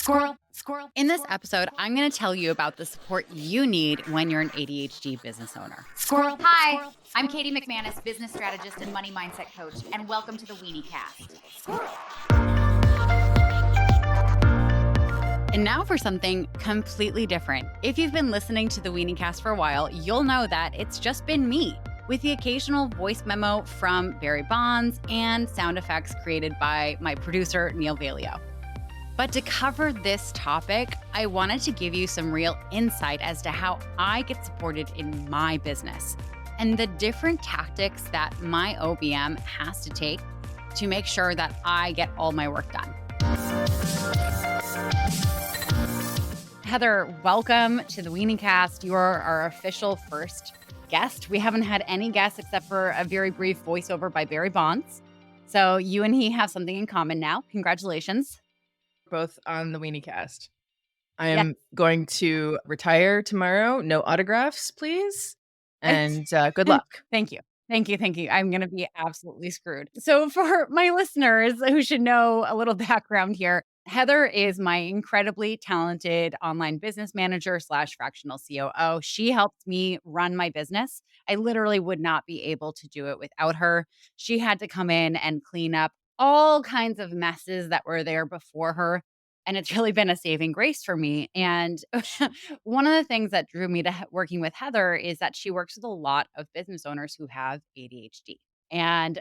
Squirrel, squirrel. In this episode, I'm going to tell you about the support you need when you're an ADHD business owner. Squirrel. Hi, I'm Katie McManus, business strategist and money mindset coach, and welcome to the Weeniecast. And now for something completely different. If you've been listening to the Weeniecast for a while, you'll know that it's just been me, with the occasional voice memo from Barry Bonds and sound effects created by my producer, Neil Valio. But to cover this topic, I wanted to give you some real insight as to how I get supported in my business and the different tactics that my OBM has to take to make sure that I get all my work done. Heather, welcome to the Weeniecast. You are our official first guest. We haven't had any guests except for a very brief voiceover by Barry Bonds. So you and he have something in common now. Congratulations. Both on the Weeniecast. I am going to retire tomorrow. No autographs, please. And good luck. Thank you. Thank you. Thank you. I'm going to be absolutely screwed. So for my listeners who should know a little background here, Heather is my incredibly talented online business manager / fractional COO. She helped me run my business. I literally would not be able to do it without her. She had to come in and clean up all kinds of messes that were there before her. And it's really been a saving grace for me. And one of the things that drew me to working with Heather is that she works with a lot of business owners who have ADHD. And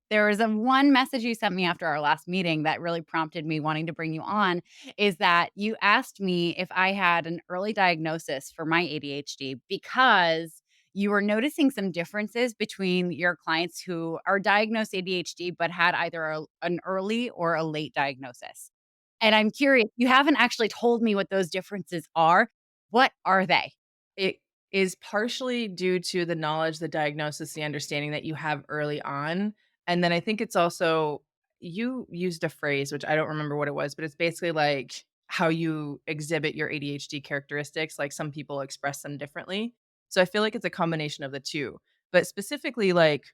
there was one message you sent me after our last meeting that really prompted me wanting to bring you on, is that you asked me if I had an early diagnosis for my ADHD because you were noticing some differences between your clients who are diagnosed ADHD but had either an early or a late diagnosis. And I'm curious, you haven't actually told me what those differences are. What are they? It is partially due to the knowledge, the diagnosis, the understanding that you have early on. And then I think it's also, you used a phrase, which I don't remember what it was, but it's basically like how you exhibit your ADHD characteristics. Like some people express them differently. So I feel like it's a combination of the two. But specifically, like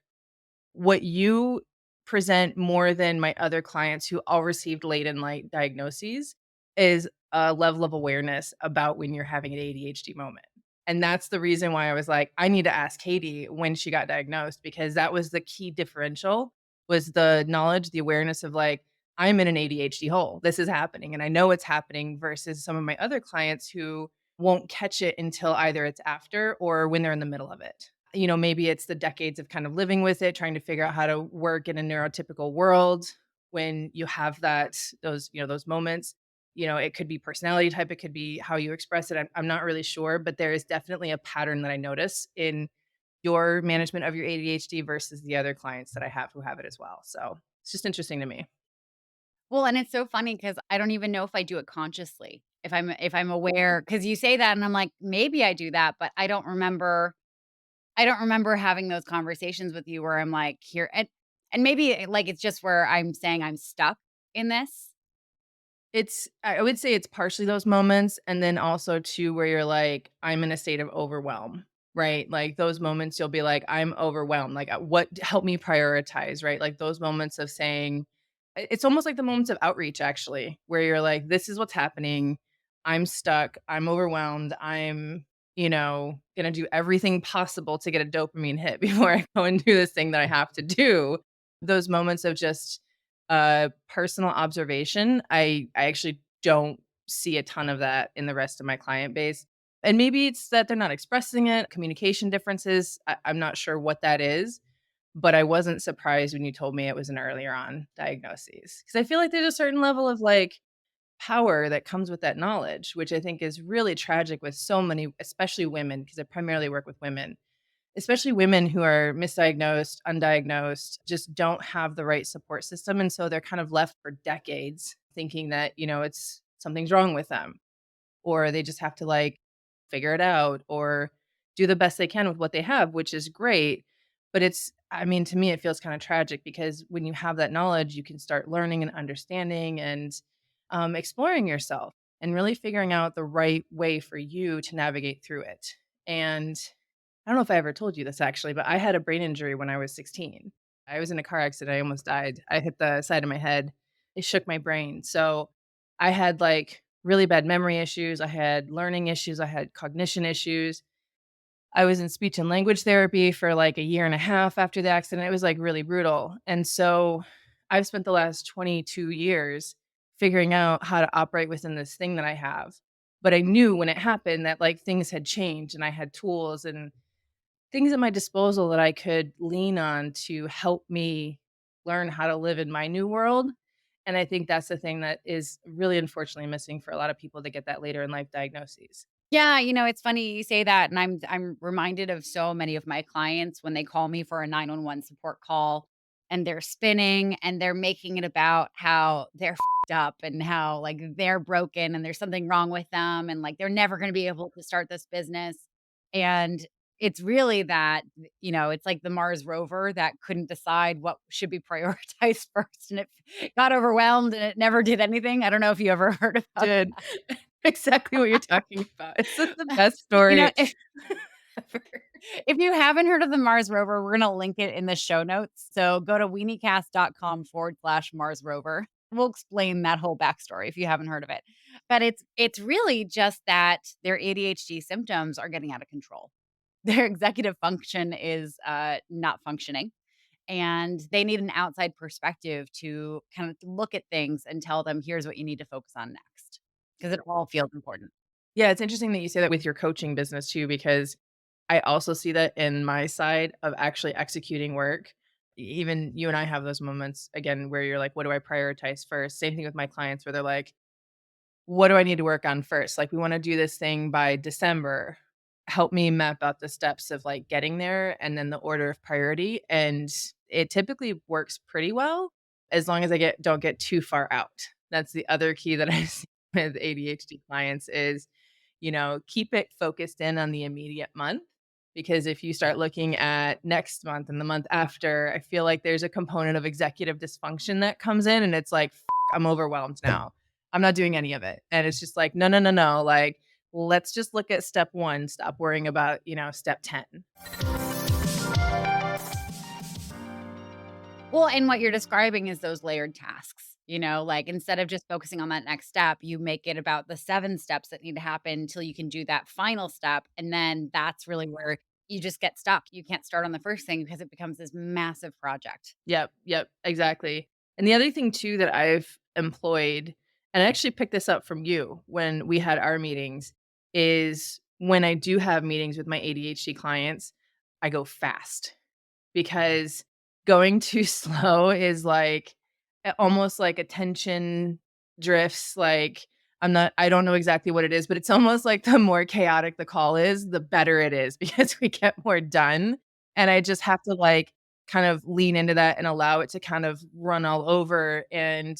what you present more than my other clients who all received late in light diagnoses is a level of awareness about when you're having an ADHD moment. And that's the reason why I was like, I need to ask Katie when she got diagnosed, because that was the key differential, was the knowledge, the awareness of like, I'm in an ADHD hole. This is happening and I know it's happening, versus some of my other clients who won't catch it until either it's after or when they're in the middle of it. You know, maybe it's the decades of kind of living with it, trying to figure out how to work in a neurotypical world when you have those moments. You know, it could be personality type, it could be how you express it. I'm not really sure, but there is definitely a pattern that I notice in your management of your ADHD versus the other clients that I have who have it as well. So it's just interesting to me. Well, and it's so funny because I don't even know if I do it consciously. If I'm aware, because you say that and I'm like, maybe I do that, but I don't remember having those conversations with you where I'm like, here, and maybe like it's just where I'm saying I'm stuck in this. I would say it's partially those moments, and then also too where you're like, I'm in a state of overwhelm, right? Like those moments you'll be like, I'm overwhelmed. Like what help me prioritize, right? Like those moments of saying, it's almost like the moments of outreach actually, where you're like, this is what's happening. I'm stuck. I'm overwhelmed. I'm, gonna do everything possible to get a dopamine hit before I go and do this thing that I have to do. Those moments of just personal observation, I actually don't see a ton of that in the rest of my client base. And maybe it's that they're not expressing it, communication differences. I'm not sure what that is, but I wasn't surprised when you told me it was an earlier on diagnosis. Because I feel like there's a certain level of like power that comes with that knowledge, which I think is really tragic with so many, especially women, because I primarily work with women, especially women who are misdiagnosed, undiagnosed, just don't have the right support system. And so they're kind of left for decades thinking that, it's something's wrong with them, or they just have to like figure it out or do the best they can with what they have, which is great. But I mean, to me, it feels kind of tragic because when you have that knowledge, you can start learning and understanding and exploring yourself and really figuring out the right way for you to navigate through it. And I don't know if I ever told you this actually, but I had a brain injury when I was 16. I was in a car accident. I almost died. I hit the side of my head. It shook my brain. So I had like really bad memory issues. I had learning issues. I had cognition issues. I was in speech and language therapy for like a year and a half after the accident. It was like really brutal. And so I've spent the last 22 years figuring out how to operate within this thing that I have. But I knew when it happened that like things had changed and I had tools and things at my disposal that I could lean on to help me learn how to live in my new world. And I think that's the thing that is really unfortunately missing for a lot of people that get that later in life diagnoses. Yeah, it's funny you say that, and I'm reminded of so many of my clients when they call me for a 911 support call, and they're spinning, and they're making it about how they're up and how, like, they're broken and there's something wrong with them, and, like, they're never gonna be able to start this business, and it's really that, it's like the Mars rover that couldn't decide what should be prioritized first, and it got overwhelmed, and it never did anything. I don't know if you ever heard about Did exactly what you're talking about. It's just the best you know, story if ever. if you haven't heard of the Mars rover, we're gonna link it in the show notes. So go to weeniecast.com/Mars rover. We'll explain that whole backstory if you haven't heard of it. But it's really just that their ADHD symptoms are getting out of control. Their executive function is not functioning, and they need an outside perspective to kind of look at things and tell them, here's what you need to focus on next. Because it all feels important. Yeah, it's interesting that you say that with your coaching business too, because I also see that in my side of actually executing work. Even you and I have those moments again where you're like, what do I prioritize first? Same thing with my clients where they're like, what do I need to work on first? Like, we want to do this thing by December. Help me map out the steps of like getting there and then the order of priority. And it typically works pretty well as long as I don't get too far out. That's the other key that I see with ADHD clients is, keep it focused in on the immediate month. Because if you start looking at next month and the month after, I feel like there's a component of executive dysfunction that comes in and it's like, I'm overwhelmed now. I'm not doing any of it. And it's just like, no, no, no, no. Like, let's just look at step one. Stop worrying about, step 10. Well, and what you're describing is those layered tasks, like instead of just focusing on that next step, you make it about the 7 steps that need to happen until you can do that final step. And then that's really where you just get stuck. You can't start on the first thing because it becomes this massive project. Yep, yep, exactly. And the other thing too that I've employed, and I actually picked this up from you when we had our meetings, is when I do have meetings with my ADHD clients, I go fast because going too slow is like almost like attention drifts. Like I don't know exactly what it is, but it's almost like the more chaotic the call is, the better it is because we get more done. And I just have to like kind of lean into that and allow it to kind of run all over and,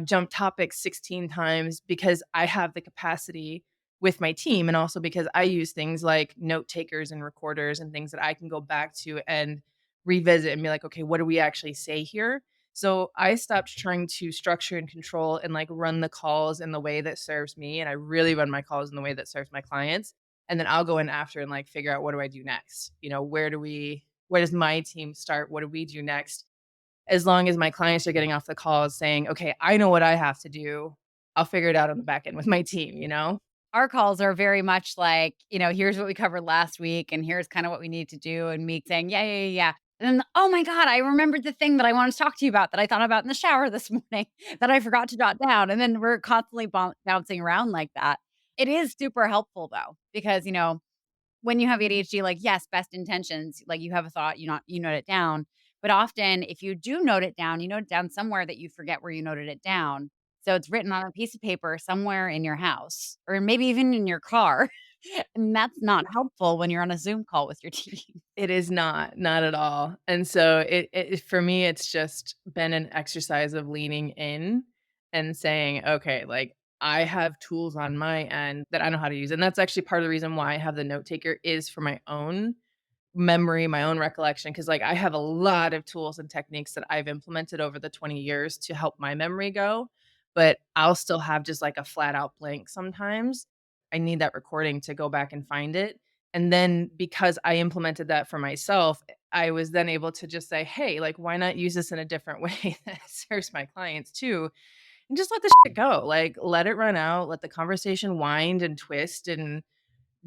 jump topics 16 times because I have the capacity with my team. And also because I use things like note takers and recorders and things that I can go back to and revisit and be like, okay, what do we actually say here? So I stopped trying to structure and control and like run the calls in the way that serves me. And I really run my calls in the way that serves my clients. And then I'll go in after and like figure out what do I do next? Where does my team start? What do we do next? As long as my clients are getting off the calls saying, okay, I know what I have to do. I'll figure it out on the back end with my team. Our calls are very much like, here's what we covered last week and here's kind of what we need to do. And me saying, yeah, yeah, yeah, yeah. And then, oh my God, I remembered the thing that I wanted to talk to you about that I thought about in the shower this morning that I forgot to jot down. And then we're constantly bouncing around like that. It is super helpful though, because, when you have ADHD, like, yes, best intentions, like you have a thought, you note it down. But often if you do note it down, you note it down somewhere that you forget where you noted it down. So it's written on a piece of paper somewhere in your house or maybe even in your car. And that's not helpful when you're on a Zoom call with your team. It is not at all. And so it for me, it's just been an exercise of leaning in and saying, okay, like I have tools on my end that I know how to use. And that's actually part of the reason why I have the note taker is for my own memory, my own recollection. Cause like I have a lot of tools and techniques that I've implemented over the 20 years to help my memory go. But I'll still have just like a flat out blank sometimes. I need that recording to go back and find it. And then because I implemented that for myself, I was then able to just say, hey, like, why not use this in a different way that serves my clients too? and just let the shit go. Like, let it run out, let the conversation wind and twist and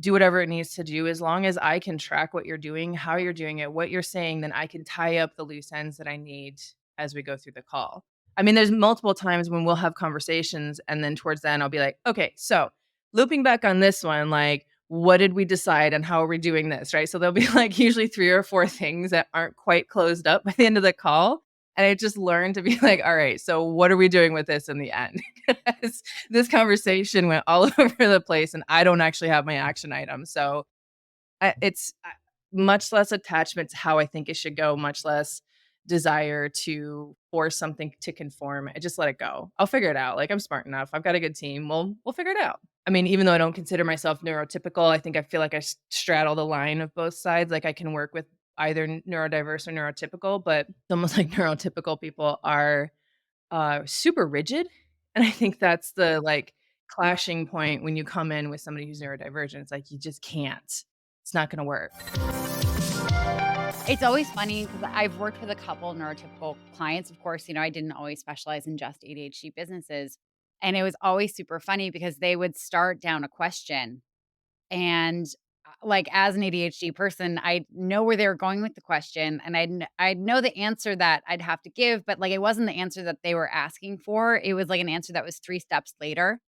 do whatever it needs to do. As long as I can track what you're doing, how you're doing it, what you're saying, then I can tie up the loose ends that I need as we go through the call. I mean, there's multiple times when we'll have conversations and then towards the end I'll be like, "Okay, so looping back on this one, like, what did we decide and how are we doing this?" Right? So there'll be like usually 3 or 4 things that aren't quite closed up by the end of the call. And I just learned to be like, "All right, so what are we doing with this in the end?" 'Cause this conversation went all over the place and I don't actually have my action item. So it's much less attachment to how I think it should go, much less desire to force something to conform. I just let it go. I'll figure it out. Like, I'm smart enough. I've got a good team. We'll figure it out. I mean, even though I don't consider myself neurotypical, I think I feel like I straddle the line of both sides. Like, I can work with either neurodiverse or neurotypical, but it's almost like neurotypical people are super rigid. And I think that's the like clashing point when you come in with somebody who's neurodivergent. It's like you just can't. It's not gonna work. It's always funny because I've worked with a couple neurotypical clients. Of course, I didn't always specialize in just ADHD businesses. And it was always super funny because they would start down a question. And like as an ADHD person, I know where they were going with the question and I'd know the answer that I'd have to give, but like it wasn't the answer that they were asking for. It was like an answer that was 3 steps later,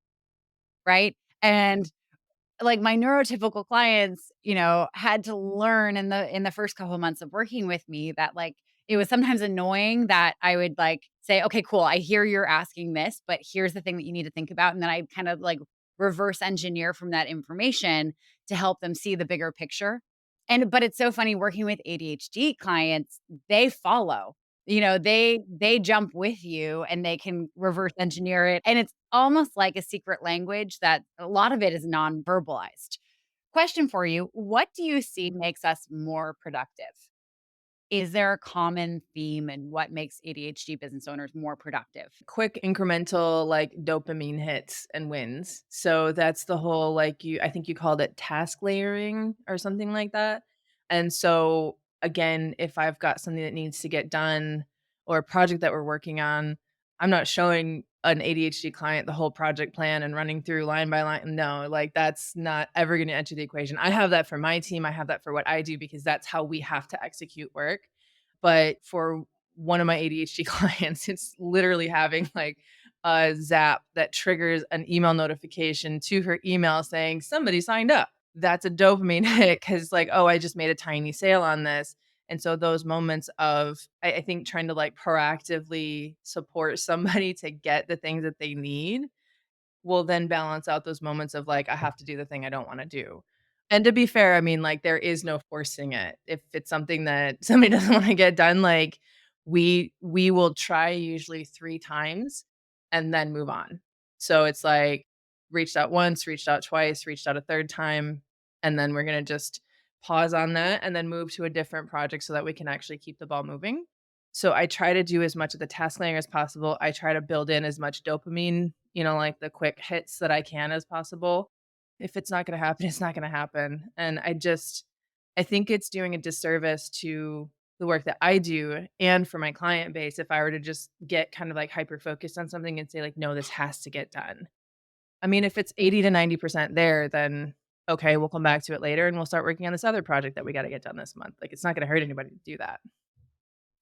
right? And like my neurotypical clients, had to learn in the first couple of months of working with me that like it was sometimes annoying that I would like say, "Okay, cool. I hear you're asking this, but here's the thing that you need to think about." And then I kind of like reverse engineer from that information to help them see the bigger picture. But it's so funny working with ADHD clients, they follow. They jump with you and they can reverse engineer it. And it's almost like a secret language that a lot of it is non-verbalized. Question for you, what do you see makes us more productive? Is there a common theme in what makes ADHD business owners more productive? Quick incremental like dopamine hits and wins. So that's the whole like I think you called it task layering or something like that. And so again, if I've got something that needs to get done or a project that we're working on, I'm not showing an ADHD client the whole project plan and running through line by line. No, like that's not ever going to enter the equation. I have that for my team. I have that for what I do because that's how we have to execute work. But for one of my ADHD clients, it's literally having like a zap that triggers an email notification to her email saying somebody signed up. That's a dopamine hit because, like, oh, I just made a tiny sale on this. And so those moments of, I think, trying to like proactively support somebody to get the things that they need will then balance out those moments of like, I have to do the thing I don't want to do. And to be fair, I mean, like, there is no forcing it. If it's something that somebody doesn't want to get done, like, we will try usually 3 times and then move on. So it's like reached out once, reached out twice, reached out a third time, and then we're gonna just pause on that and then move to a different project so that we can actually keep the ball moving. So I try to do as much of the task layering as possible. I try to build in as much dopamine, like the quick hits that I can as possible. If it's not gonna happen, it's not gonna happen. And I think it's doing a disservice to the work that I do and for my client base if I were to just get kind of like hyper focused on something and say like, no, this has to get done. I mean, if it's 80 to 90% there, then okay, we'll come back to it later and we'll start working on this other project that we got to get done this month. Like it's not going to hurt anybody to do that.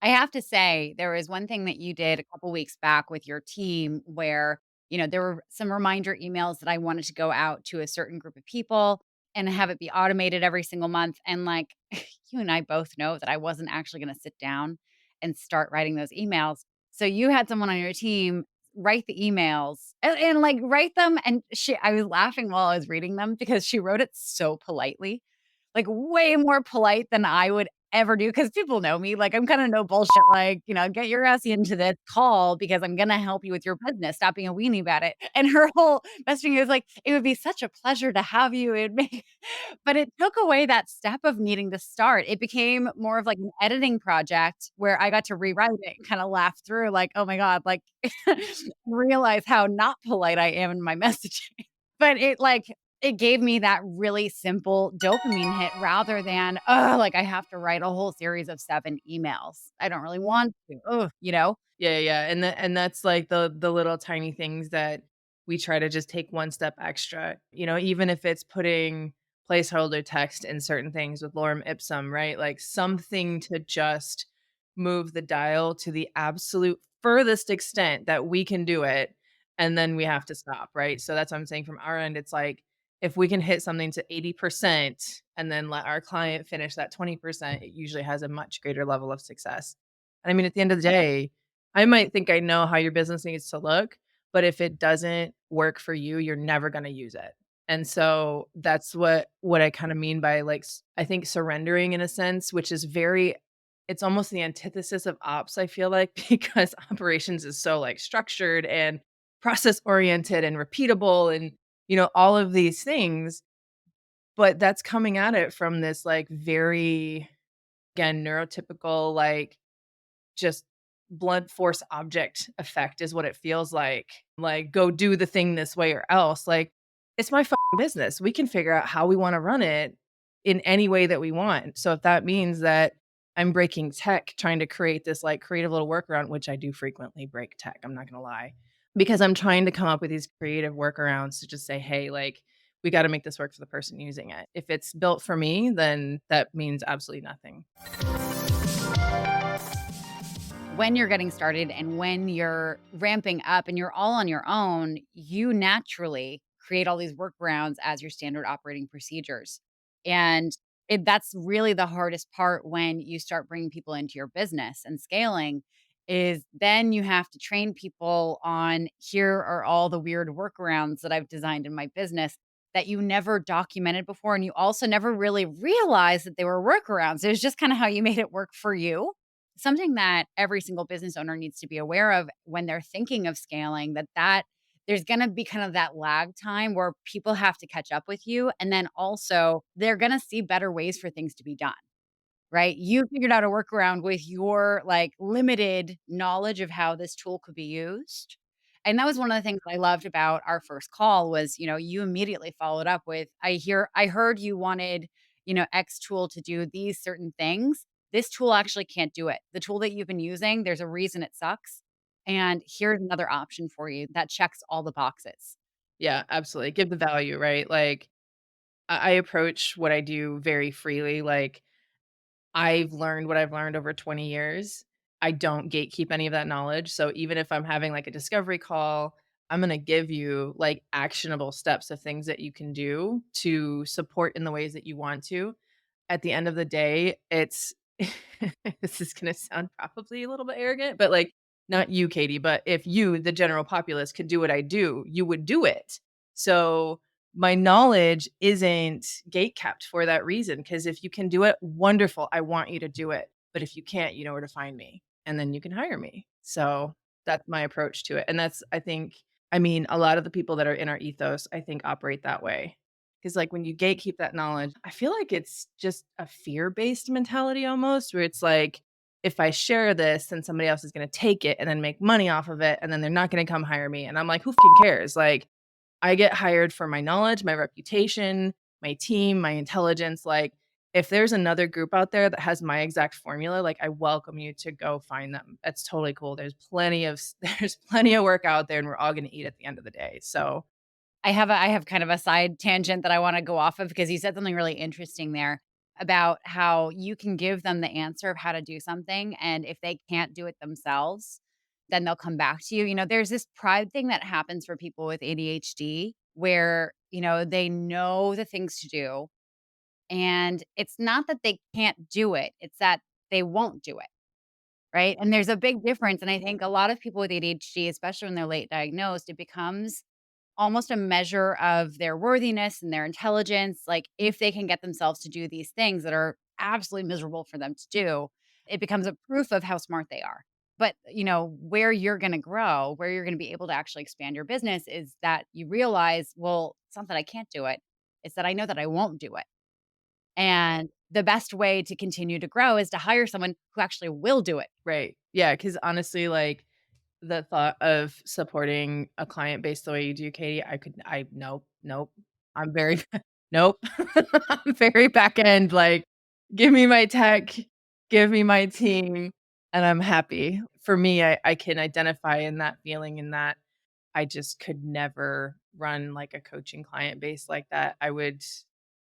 I have to say, there was one thing that you did a couple weeks back with your team where, there were some reminder emails that I wanted to go out to a certain group of people and have it be automated every single month. And like you and I both know that I wasn't actually going to sit down and start writing those emails. So you had someone on your team write the emails and like write them. And I was laughing while I was reading them because she wrote it so politely, like way more polite than I would ever do, because people know me, like, I'm kinda no bullshit, like, "Get your ass into this call because I'm gonna help you with your business. Stop being a weenie about it." And her whole messaging is like, "It would be such a pleasure to have you." It make but it took away that step of needing to start. It became more of like an editing project where I got to rewrite it and kinda laugh through like, "Oh my god," like, realize how not polite I am in my messaging. But it like it gave me that really simple dopamine hit rather than, oh, like I have to write a whole series of 7 emails. I don't really want to. Ugh, you know? Yeah, yeah, and that's like the little tiny things that we try to just take one step extra. Even if it's putting placeholder text in certain things with lorem ipsum, right? Like something to just move the dial to the absolute furthest extent that we can do it, and then we have to stop, right? So that's what I'm saying from our end. It's like if we can hit something to 80% and then let our client finish that 20%, it usually has a much greater level of success. And I mean, at the end of the day, I might think I know how your business needs to look, but if it doesn't work for you, you're never gonna use it. And so that's what I kinda mean by, like, I think surrendering in a sense, which is very it's almost the antithesis of ops, I feel like, because operations is so, like, structured and process oriented and repeatable and, all of these things, but that's coming at it from this, like, very, again, neurotypical, like, just blunt force object effect is what it feels like. Like, go do the thing this way or else. Like, it's my fucking business. We can figure out how we wanna run it in any way that we want. So if that means that I'm breaking tech trying to create this, like, creative little workaround, which I do frequently break tech, I'm not gonna lie, because I'm trying to come up with these creative workarounds to just say, "Hey, like, we gotta make this work for the person using it." If it's built for me, then that means absolutely nothing. When you're getting started and when you're ramping up and you're all on your own, you naturally create all these workarounds as your standard operating procedures. And that's really the hardest part when you start bringing people into your business and scaling is then you have to train people on here are all the weird workarounds that I've designed in my business that you never documented before. And you also never really realized that they were workarounds. It was just kind of how you made it work for you. Something that every single business owner needs to be aware of when they're thinking of scaling, that there's gonna be kind of that lag time where people have to catch up with you, and then also they're gonna see better ways for things to be done. Right? You figured out a workaround with your, like, limited knowledge of how this tool could be used, and that was one of the things I loved about our first call was, you immediately followed up with, I heard you wanted, X tool to do these certain things. This tool actually can't do it. The tool that you've been using, there's a reason it sucks, and here's another option for you that checks all the boxes." Yeah, absolutely. Give the value, right? Like, I approach what I do very freely. Like, I've learned what I've learned over 20 years. I don't gatekeep any of that knowledge. So even if I'm having like a discovery call, I'm going to give you like actionable steps of things that you can do to support in the ways that you want to. At the end of the day, it's this is going to sound probably a little bit arrogant, but like not you, Katie, but if you, the general populace, could do what I do, you would do it. So my knowledge isn't gate kept for that reason. Because if you can do it, wonderful. I want you to do it. But if you can't, you know where to find me, and then you can hire me. So that's my approach to it. And that's, I mean, a lot of the people that are in our ethos, I think, operate that way. Because, like, when you gatekeep that knowledge, I feel like it's just a fear based mentality almost, where it's like, if I share this, then somebody else is going to take it and then make money off of it. And then they're not going to come hire me. And I'm like, who fing cares? Like, I get hired for my knowledge, my reputation, my team, my intelligence. Like, if there's another group out there that has my exact formula, like, I welcome you to go find them. That's totally cool. There's plenty of work out there, and we're all gonna eat at the end of the day. So I have kind of a side tangent that I wanna go off of because you said something really interesting there about how you can give them the answer of how to do something, and if they can't do it themselves, then they'll come back to you. There's this pride thing that happens for people with ADHD where, they know the things to do, and it's not that they can't do it, it's that they won't do it, right? And there's a big difference, and I think a lot of people with ADHD, especially when they're late diagnosed, it becomes almost a measure of their worthiness and their intelligence. Like, if they can get themselves to do these things that are absolutely miserable for them to do, it becomes a proof of how smart they are. But, where you're going to grow, where you're going to be able to actually expand your business is that you realize, well, it's not that I can't do it. It's that I know that I won't do it. And the best way to continue to grow is to hire someone who actually will do it. right. Yeah, because honestly, like, the thought of supporting a client based the way you do, Katie, I nope, nope. I'm very nope. I'm very back end, like, give me my tech, give me my team, and I'm happy. For me, I can identify in that feeling and that I just could never run, like, a coaching client base like that. I would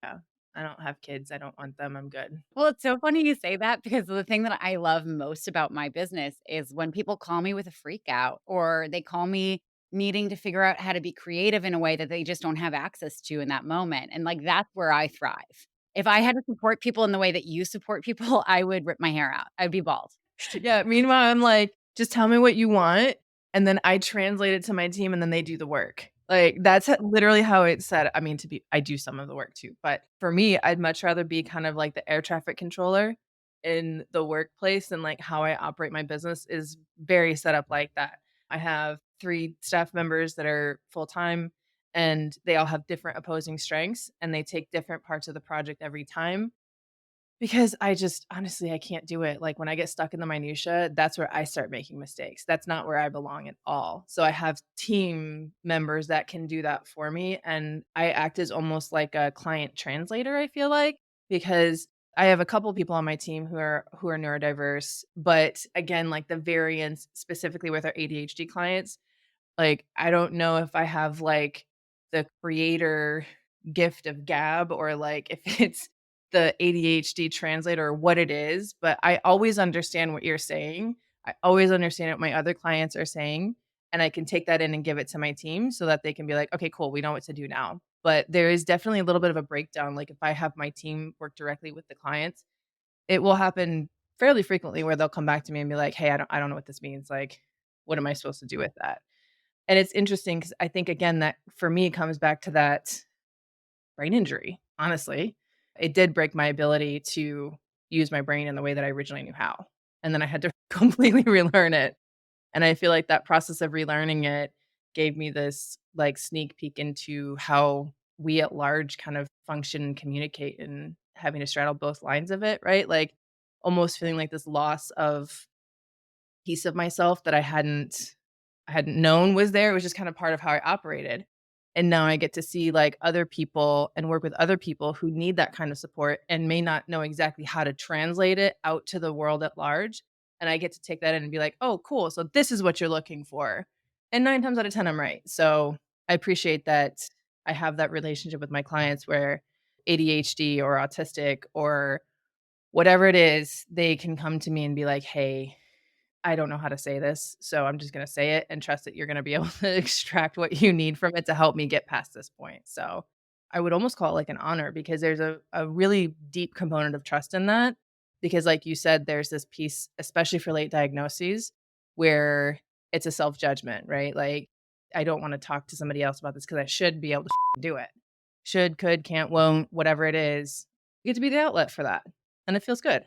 yeah, I don't have kids, I don't want them, I'm good. Well, it's so funny you say that because the thing that I love most about my business is when people call me with a freak out or they call me needing to figure out how to be creative in a way that they just don't have access to in that moment. And like that's where I thrive. If I had to support people in the way that you support people, I would rip my hair out. I'd be bald. Yeah, meanwhile, I'm like, "Just tell me what you want," and then I translate it to my team, and then they do the work. Like, that's literally how it's set. I mean, to be I do some of the work too, but for me, I'd much rather be kind of like the air traffic controller in the workplace, and, like, how I operate my business is very set up like that. I have 3 staff members that are full-time, and they all have different opposing strengths, and they take different parts of the project every time. Because I just honestly, I can't do it. Like, when I get stuck in the minutia, that's where I start making mistakes. That's not where I belong at all. So I have team members that can do that for me, and I act as almost like a client translator, I feel like, because I have a couple people on my team who are neurodiverse, but again, like the variance specifically with our ADHD clients, like, I don't know if I have, like, the creator gift of gab or, like, if it's the ADHD translator or what it is, but I always understand what you're saying. I always understand what my other clients are saying, and I can take that in and give it to my team so that they can be like, "Okay, cool, we know what to do now." But there is definitely a little bit of a breakdown, like, if I have my team work directly with the clients, it will happen fairly frequently where they'll come back to me and be like, "Hey, I don't know what this means, like, what am I supposed to do with that?" And it's interesting because I think, again, that for me, it comes back to that brain injury, honestly. It did break my ability to use my brain in the way that I originally knew how, and then I had to completely relearn it, and I feel like that process of relearning it gave me this, like, sneak peek into how we at large kind of function and communicate and having to straddle both lines of it, right? Like, almost feeling like this loss of piece of myself that I hadn't known was there. It was just kind of part of how I operated. And now I get to see like other people and work with other people who need that kind of support and may not know exactly how to translate it out to the world at large. And I get to take that in and be like, oh, cool. So this is what you're looking for. And 9 times out of 10, I'm right. So I appreciate that I have that relationship with my clients where ADHD or autistic or whatever it is, they can come to me and be like, hey, I don't know how to say this, so I'm just gonna say it and trust that you're gonna be able to extract what you need from it to help me get past this point. So, I would almost call it like an honor because there's a really deep component of trust in that, because like you said, there's this piece, especially for late diagnoses, where it's a self-judgment, right? Like, I don't wanna talk to somebody else about this because I should be able to do it. Should, could, can't, won't, whatever it is, you get to be the outlet for that, and it feels good,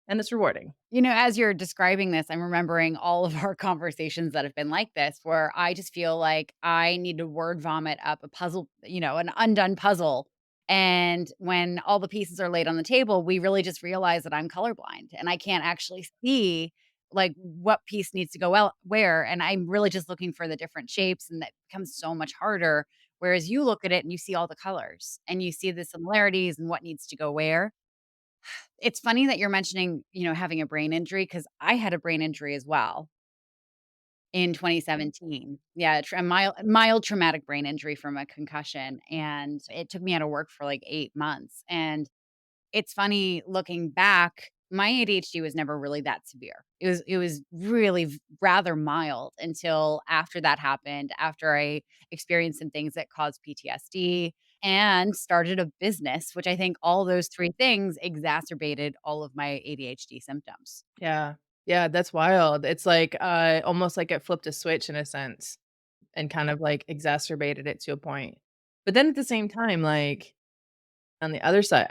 and it's rewarding. You know, as you're describing this, I'm remembering all of our conversations that have been like this, where I just feel like I need to word vomit up a puzzle, an undone puzzle. And when all the pieces are laid on the table, we really just realize that I'm colorblind and I can't actually see like what piece needs to go where. And I'm really just looking for the different shapes, and that becomes so much harder. Whereas you look at it and you see all the colors and you see the similarities and what needs to go where. It's funny that you're mentioning, having a brain injury because I had a brain injury as well in 2017. Yeah, a mild traumatic brain injury from a concussion, and it took me out of work for, like, 8 months, and it's funny looking back, my ADHD was never really that severe. It was really rather mild until after that happened, after I experienced some things that caused PTSD and started a business, which I think all those 3 things exacerbated all of my ADHD symptoms. Yeah. Yeah, that's wild. It's like, almost like it flipped a switch in a sense and kind of, like, exacerbated it to a point. But then at the same time, like, on the other side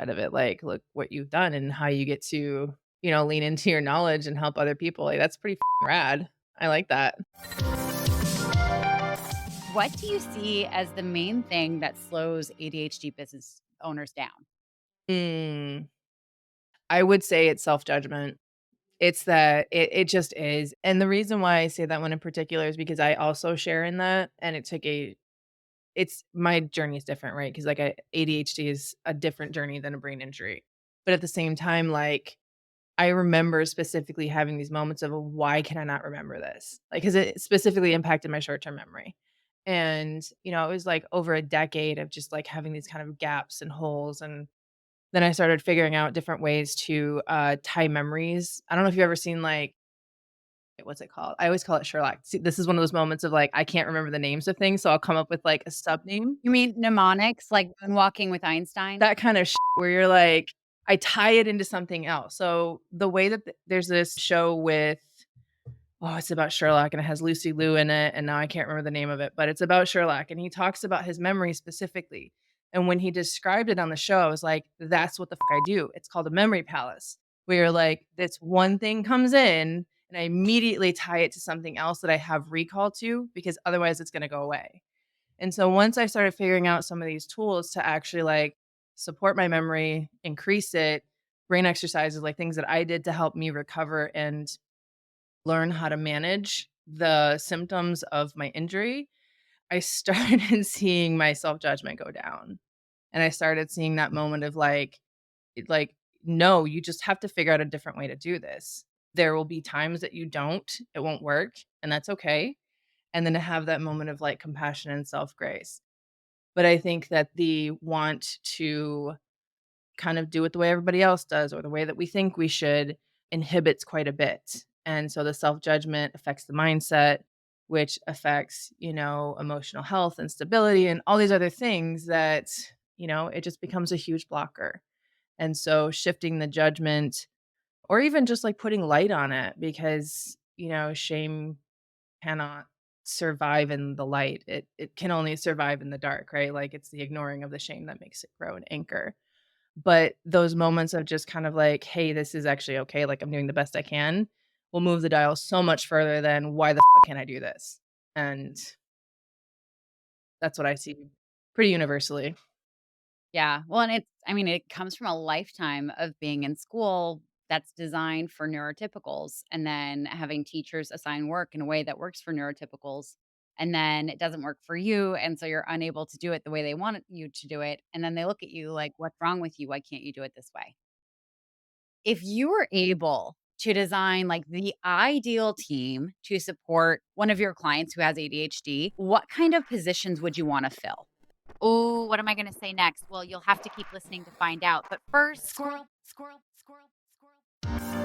of it, like, look what you've done and how you get to, lean into your knowledge and help other people, like, that's pretty rad. I like that. What do you see as the main thing that slows ADHD business owners down? Mm, I would say it's self-judgment. It's that it just is, and the reason why I say that one in particular is because I also share in that, and it's my journey is different, right? Because like ADHD is a different journey than a brain injury. But at the same time, like I remember specifically having these moments of why can I not remember this? Like, because it specifically impacted my short term memory. And, it was like over a decade of just like having these kind of gaps and holes. And then I started figuring out different ways to tie memories. I don't know if you've ever seen like, what's it called? I always call it Sherlock. See, this is one of those moments of like, I can't remember the names of things. So I'll come up with like a sub name. You mean mnemonics, like moonwalking with Einstein? That kind of where you're like, I tie it into something else. So the way that there's this show with, oh, it's about Sherlock and it has Lucy Liu in it. And now I can't remember the name of it, but it's about Sherlock. And he talks about his memory specifically. And when he described it on the show, I was like, that's what the fuck I do. It's called a memory palace, where you're like, this one thing comes in and I immediately tie it to something else that I have recall to, because otherwise it's going to go away. And so once I started figuring out some of these tools to actually like support my memory, increase it, brain exercises, like things that I did to help me recover and learn how to manage the symptoms of my injury, I started seeing my self-judgment go down. And I started seeing that moment of like, no, you just have to figure out a different way to do this. There will be times that you don't, it won't work, and that's okay. And then to have that moment of like compassion and self-grace. But I think that the want to kind of do it the way everybody else does or the way that we think we should inhibits quite a bit. And so the self-judgment affects the mindset, which affects, emotional health and stability and all these other things that, it just becomes a huge blocker. And so shifting the judgment or even just like putting light on it because, shame cannot survive in the light. It can only survive in the dark, right? Like it's the ignoring of the shame that makes it grow and anchor. But those moments of just kind of like, hey, this is actually okay, like I'm doing the best I can, will move the dial so much further than why the can't I do this? And that's what I see pretty universally. Yeah. Well, and it comes from a lifetime of being in school that's designed for neurotypicals and then having teachers assign work in a way that works for neurotypicals. And then it doesn't work for you. And so you're unable to do it the way they want you to do it. And then they look at you like, what's wrong with you? Why can't you do it this way? If you were able to design like the ideal team to support one of your clients who has ADHD, what kind of positions would you want to fill? Oh, what am I going to say next? Well, you'll have to keep listening to find out. But first, squirrel, squirrel, squirrel, squirrel.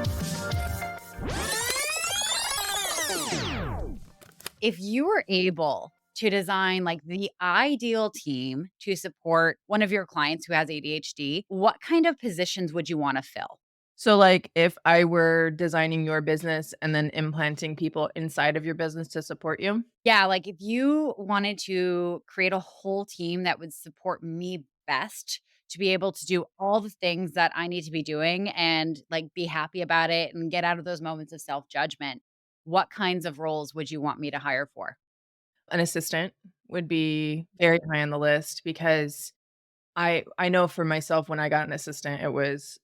If you were able to design like the ideal team to support one of your clients who has ADHD, what kind of positions would you want to fill? So like if I were designing your business and then implanting people inside of your business to support you? Yeah, like if you wanted to create a whole team that would support me best to be able to do all the things that I need to be doing and like be happy about it and get out of those moments of self-judgment, what kinds of roles would you want me to hire for? An assistant would be very high on the list because I know for myself when I got an assistant, it was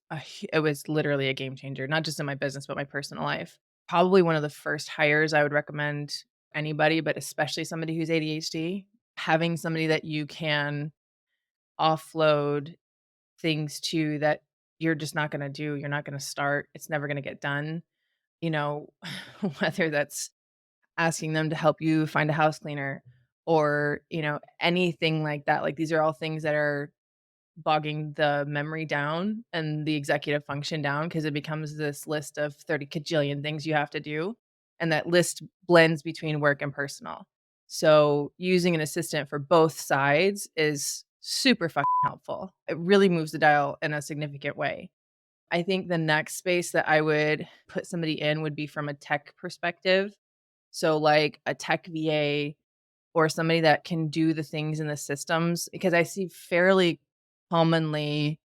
literally a game changer, not just in my business, but my personal life. Probably one of the first hires I would recommend anybody, but especially somebody who's ADHD, having somebody that you can offload things to that you're just not gonna do, you're not gonna start, it's never gonna get done, you know, whether that's asking them to help you find a house cleaner or, anything like that. Like these are all things that are bogging the memory down and the executive function down because it becomes this list of 30 kajillion things you have to do. And that list blends between work and personal. So using an assistant for both sides is super fucking helpful. It really moves the dial in a significant way. I think the next space that I would put somebody in would be from a tech perspective. So like a tech VA or somebody that can do the things in the systems because I see fairly commonly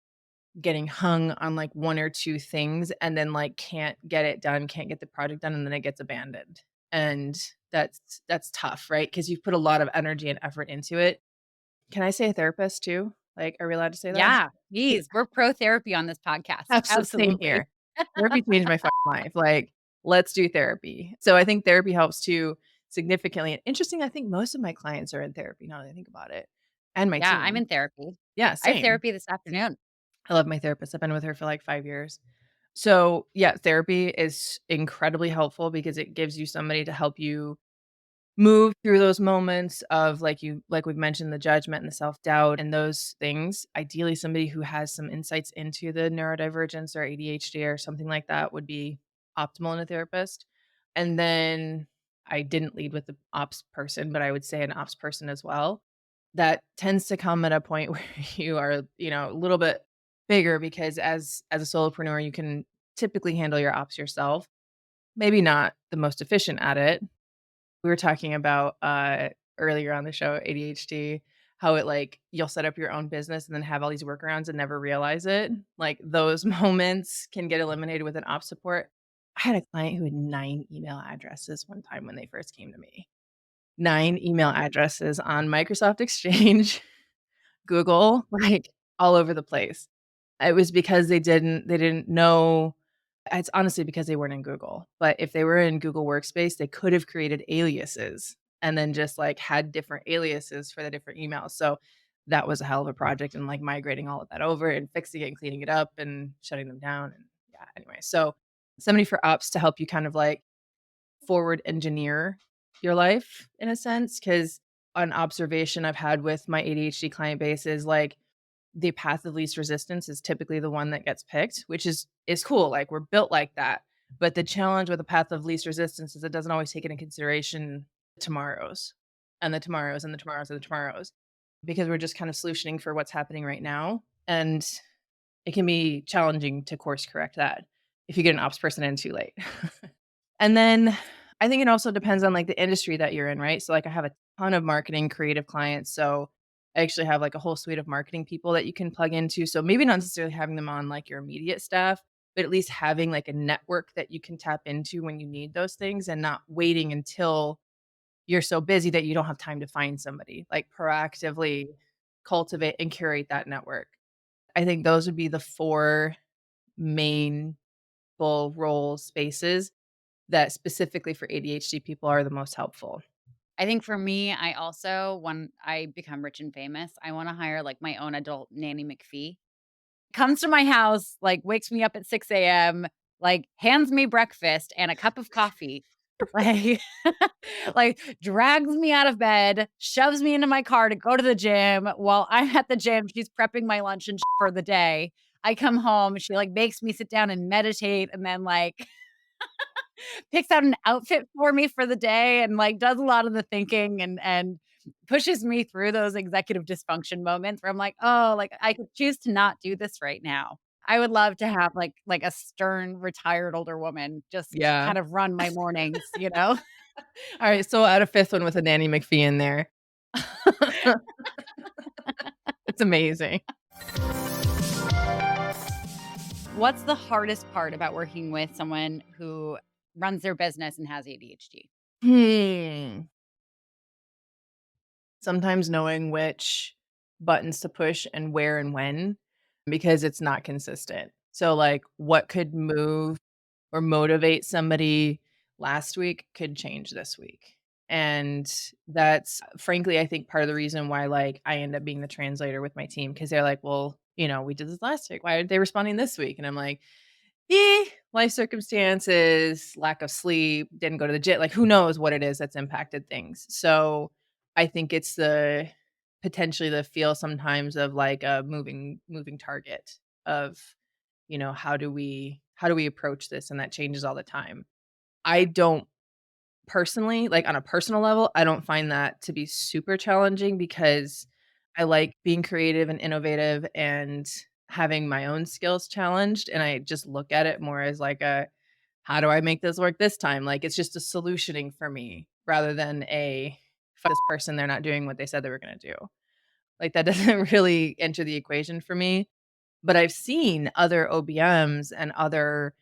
getting hung on like one or two things and then like can't get it done, can't get the project done and then it gets abandoned. And that's tough, right? Because you've put a lot of energy and effort into it. Can I say a therapist too? Like, are we allowed to say that? Yeah, please. We're pro therapy on this podcast. Absolutely, same Absolutely. here. Therapy changed my fucking life. Like, let's do therapy. So I think therapy helps too, significantly. And interesting, I think most of my clients are in therapy now that I think about it, and my Yeah, I'm team. in therapy. Yeah, I have same. therapy this afternoon. I love my therapist. I've been with her for like 5 years. So, yeah, therapy is incredibly helpful because it gives you somebody to help you move through those moments of like we've mentioned, the judgment and the self-doubt and those things. Ideally, somebody who has some insights into the neurodivergence or ADHD or something like that would be optimal in a therapist. And then I didn't lead with the ops person, but I would say an ops person as well. That tends to come at a point where you are, a little bit bigger because as a solopreneur, you can typically handle your ops yourself. Maybe not the most efficient at it. We were talking about, earlier on the show, ADHD, how it, like, you'll set up your own business and then have all these workarounds and never realize it. Like, those moments can get eliminated with an ops support. I had a client who had 9 email addresses one time when they first came to me. 9 email addresses on Microsoft Exchange, Google, like, all over the place. It was because they didn't know. It's honestly because they weren't in Google, but if they were in Google Workspace, they could have created aliases and then just, like, had different aliases for the different emails, so that was a hell of a project and, like, migrating all of that over and fixing it and cleaning it up and shutting them down, and yeah, anyway, so somebody for ops to help you kind of, like, forward engineer your life in a sense, because an observation I've had with my ADHD client base is, like, the path of least resistance is typically the one that gets picked, which is cool, like, we're built like that, but the challenge with the path of least resistance is it doesn't always take into consideration tomorrows, and the tomorrows, and the tomorrows, and the tomorrows, because we're just kind of solutioning for what's happening right now, and it can be challenging to course correct that if you get an ops person in too late. And then I think it also depends on, like, the industry that you're in, right? So, like, I have a ton of marketing creative clients, so I actually have, like, a whole suite of marketing people that you can plug into, so maybe not necessarily having them on, like, your immediate staff, but at least having, like, a network that you can tap into when you need those things and not waiting until you're so busy that you don't have time to find somebody, like, proactively cultivate and curate that network. I think those would be the 4 main full role spaces that specifically for ADHD people are the most helpful. I think for me, I also when I become rich and famous, I wanna hire, like, my own adult nanny McPhee. Comes to my house, like, wakes me up at 6 AM, like, hands me breakfast and a cup of coffee, like like, drags me out of bed, shoves me into my car to go to the gym. While I'm at the gym, she's prepping my lunch and for the day. I come home, she, like, makes me sit down and meditate and then, like, picks out an outfit for me for the day and, like, does a lot of the thinking and pushes me through those executive dysfunction moments where I'm like, "Oh, like, I could choose to not do this right now." I would love to have, like, a stern, retired older woman just Yeah. kind of run my mornings, you know? Alright, so add a 5th one with a Nanny McPhee in there. It's amazing. What's the hardest part about working with someone who runs their business and has ADHD? Hmm. Sometimes knowing which buttons to push and where and when, because it's not consistent. So, like, what could move or motivate somebody last week could change this week. And that's frankly, I think part of the reason why, like, I end up being the translator with my team because 'cause they're like, "Well, we did this last week. Why aren't they responding this week?" And I'm like, life circumstances, lack of sleep, didn't go to the gym, like, who knows what it is that's impacted things. So, I think it's the potentially the feel sometimes of, like, a moving target of, how do we approach this? And that changes all the time. I don't personally like, on a personal level, I don't find that to be super challenging because I like being creative and innovative and having my own skills challenged, and I just look at it more as like a, "How do I make this work this time?" Like, it's just a solutioning for me rather than a, "Fuck this person, they're not doing what they said they were gonna do." Like, that doesn't really enter the equation for me, but I've seen other OBMs and other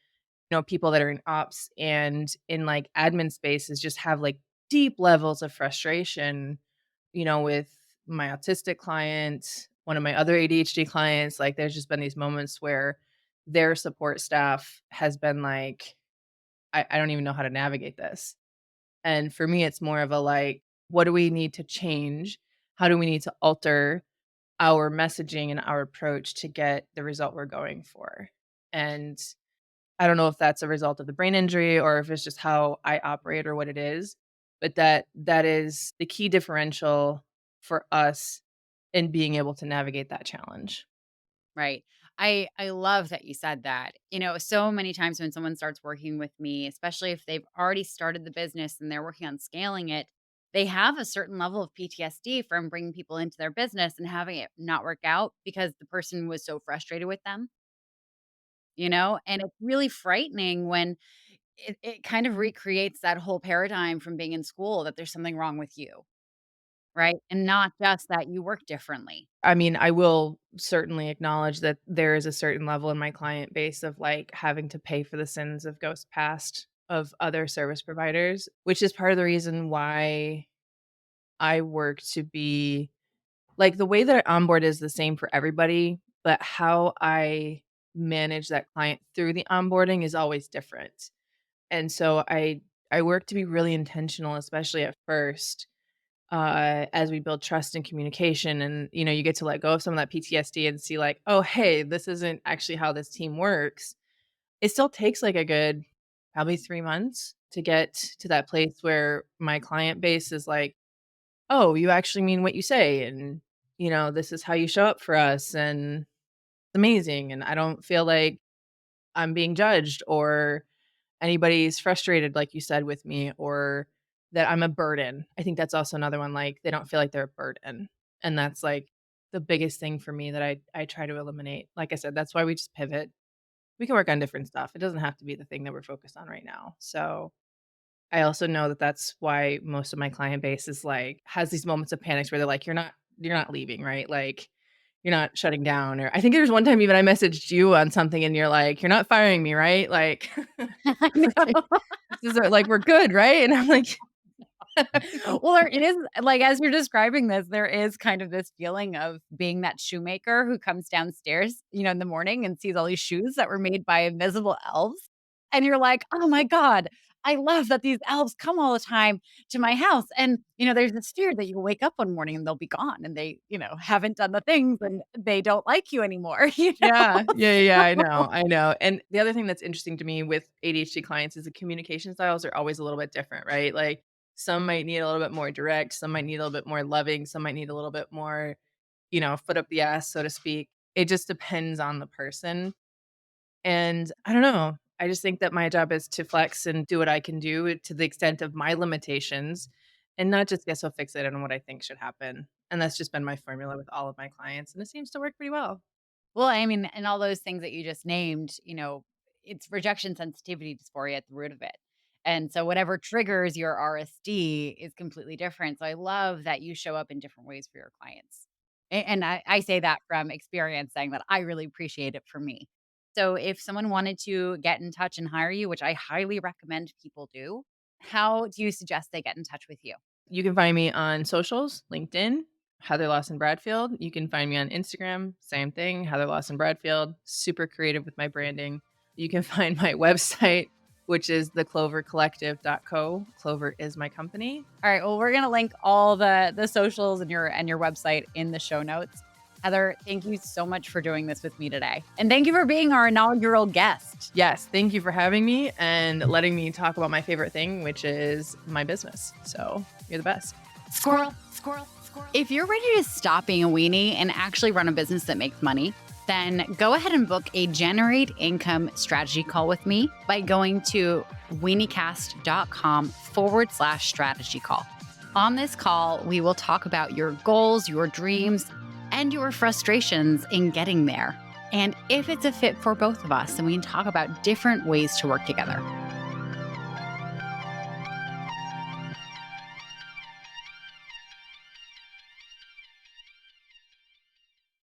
people that are in ops and in, like, admin spaces just have, like, deep levels of frustration, with my autistic client, one of my other ADHD clients, like, there's just been these moments where their support staff has been like, "I don't even know how to navigate this." And for me, it's more of a like, what do we need to change? How do we need to alter our messaging and our approach to get the result we're going for? And I don't know if that's a result of the brain injury or if it's just how I operate or what it is, but that is the key differential for us in being able to navigate that challenge. Right. I love that you said that. So many times when someone starts working with me, especially if they've already started the business and they're working on scaling it, they have a certain level of PTSD from bringing people into their business and having it not work out because the person was so frustrated with them, and it's really frightening when it kind of recreates that whole paradigm from being in school that there's something wrong with you, right? And not just that you work differently. I mean, I will certainly acknowledge that there is a certain level in my client base of like having to pay for the sins of ghost past of other service providers, which is part of the reason why I work to be like the way that I onboard is the same for everybody, but how I manage that client through the onboarding is always different. And so I work to be really intentional, especially at first, as we build trust and communication and you get to let go of some of that PTSD and see like, oh hey, this isn't actually how this team works. It still takes like a good probably 3 months to get to that place where my client base is like, oh, you actually mean what you say, and this is how you show up for us, and it's amazing, and I don't feel like I'm being judged or anybody's frustrated, like you said, with me, or that I'm a burden. I think that's also another one, like, they don't feel like they're a burden, and that's, like, the biggest thing for me that I try to eliminate. Like I said, that's why we just pivot. We can work on different stuff. It doesn't have to be the thing that we're focused on right now. So, I also know that that's why most of my client base is, like has these moments of panics where they're like, "You're not leaving, right? Like, you're not shutting down," or I think there was one time even I messaged you on something and you're like, "You're not firing me, right?" Like, I know. like, this is like, "We're good, right?" And I'm like, Well, there it is like, as you're describing this, there is kind of this feeling of being that shoemaker who comes downstairs, in the morning and sees all these shoes that were made by invisible elves, and you're like, "Oh my god, I love that these elves come all the time to my house," and, there's this fear that you'll wake up one morning and they'll be gone and they, haven't done the things and they don't like you anymore, Yeah. Yeah, yeah, yeah, I So know, I know, and the other thing that's interesting to me with ADHD clients is the communication styles are always a little bit different, right? Like, some might need a little bit more direct, some might need a little bit more loving, some might need a little bit more, foot up the ass, so to speak. It just depends on the person, and I don't know, I just think that my job is to flex and do what I can do to the extent of my limitations and not just get so fixated on what I think should happen, and that's just been my formula with all of my clients, and it seems to work pretty well. Well, I mean, and all those things that you just named, it's rejection sensitivity dysphoria at the root of it. And so whatever triggers your RSD is completely different. So I love that you show up in different ways for your clients. And I say that from experience, saying that I really appreciate it for me. So if someone wanted to get in touch and hire you, which I highly recommend people do, how do you suggest they get in touch with you? You can find me on socials, LinkedIn, Heather Lawson Bradfield. You can find me on Instagram, same thing, Heather Lawson Bradfield. Super creative with my branding. You can find my website, which is theclovercollective.co. Clover is my company. All right. Well, we're gonna link all the socials and your website in the show notes. Heather, thank you so much for doing this with me today. And thank you for being our inaugural guest. Yes, thank you for having me and letting me talk about my favorite thing, which is my business. So you're the best. Squirrel, squirrel, squirrel. If you're ready to stop being a weenie and actually run a business that makes money, then go ahead and book a Generate Income strategy call with me by going to weeniecast.com/strategy call. On this call, we will talk about your goals, your dreams, and your frustrations in getting there. And if it's a fit for both of us, then we can talk about different ways to work together.